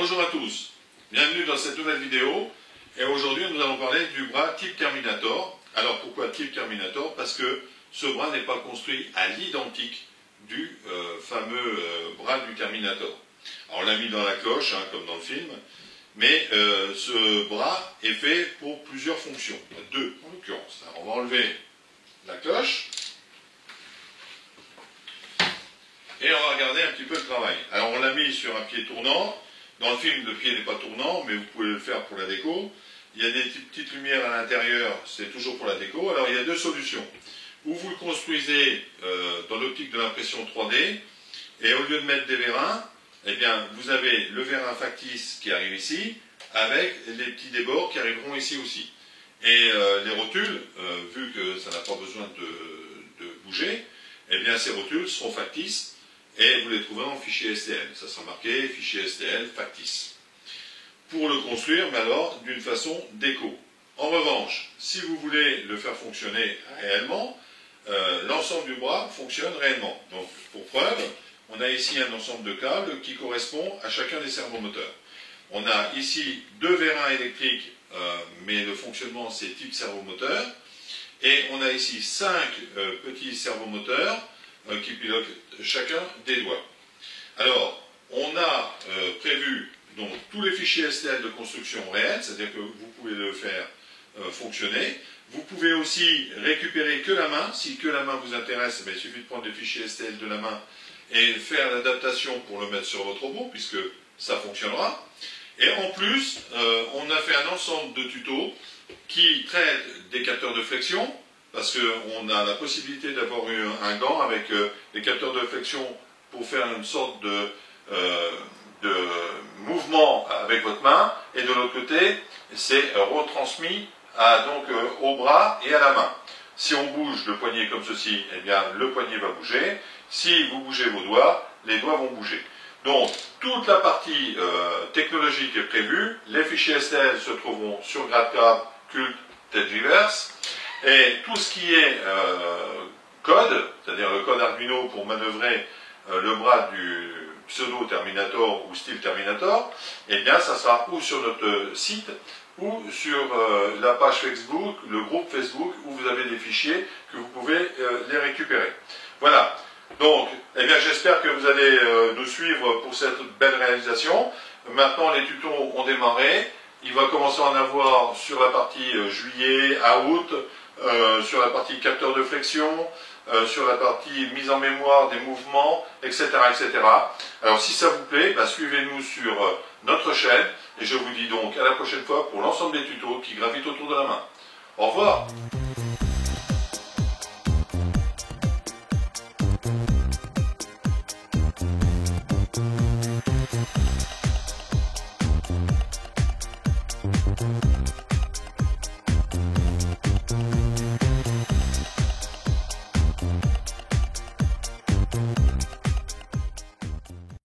Bonjour à tous, bienvenue dans cette nouvelle vidéo. Et aujourd'hui nous allons parler du bras type Terminator. Alors pourquoi type Terminator? Parce que ce bras n'est pas construit à l'identique du fameux bras du Terminator. Alors on l'a mis dans la cloche, hein, comme dans le film, mais ce bras est fait pour plusieurs fonctions, deux en l'occurrence. On va enlever la cloche et on va regarder un petit peu le travail. Alors on l'a mis sur un pied tournant. Dans le film, le pied n'est pas tournant, mais vous pouvez le faire pour la déco. Il y a des petites lumières à l'intérieur, c'est toujours pour la déco. Alors il y a deux solutions. Ou vous le construisez dans l'optique de l'impression 3D, et au lieu de mettre des vérins, eh bien, vous avez le vérin factice qui arrive ici, avec les petits débords qui arriveront ici aussi. Et les rotules, vu que ça n'a pas besoin de bouger, eh bien ces rotules seront factices, et vous les trouverez en fichier STL. Ça sera marqué fichier STL factice. Pour le construire, mais alors d'une façon déco. En revanche, si vous voulez le faire fonctionner réellement, l'ensemble du bras fonctionne réellement. Donc, pour preuve, on a ici un ensemble de câbles qui correspond à chacun des servomoteurs. On a ici deux vérins électriques, mais le fonctionnement c'est type servomoteur. Et on a ici 5 petits servomoteurs qui pilotent chacun des doigts. Alors, on a prévu donc tous les fichiers STL de construction réelle, c'est-à-dire que vous pouvez le faire fonctionner. Vous pouvez aussi récupérer que la main. Si que la main vous intéresse, il suffit de prendre les fichiers STL de la main et faire l'adaptation pour le mettre sur votre robot, puisque ça fonctionnera. Et en plus, on a fait un ensemble de tutos qui traitent des capteurs de flexion, parce qu'on a la possibilité d'avoir un gant avec des capteurs de flexion pour faire une sorte de mouvement avec votre main, et de l'autre côté, c'est retransmis au bras et à la main. Si on bouge le poignet comme ceci, eh bien le poignet va bouger. Si vous bougez vos doigts, les doigts vont bouger. Donc, toute la partie technologique est prévue. Les fichiers STL se trouveront sur GradCAD, Cult, Tedgeverse. Et tout ce qui est code, c'est-à-dire le code Arduino pour manœuvrer le bras du pseudo Terminator ou style Terminator, eh bien ça sera ou sur notre site ou sur la page Facebook, le groupe Facebook, où vous avez des fichiers que vous pouvez les récupérer. Voilà. Donc, eh bien j'espère que vous allez nous suivre pour cette belle réalisation. Maintenant, les tutos ont démarré. Il va commencer à en avoir sur la partie juillet à août, sur la partie capteur de flexion, sur la partie mise en mémoire des mouvements, etc. etc. Alors si ça vous plaît, suivez-nous sur notre chaîne, et je vous dis donc à la prochaine fois pour l'ensemble des tutos qui gravitent autour de la main. Au revoir.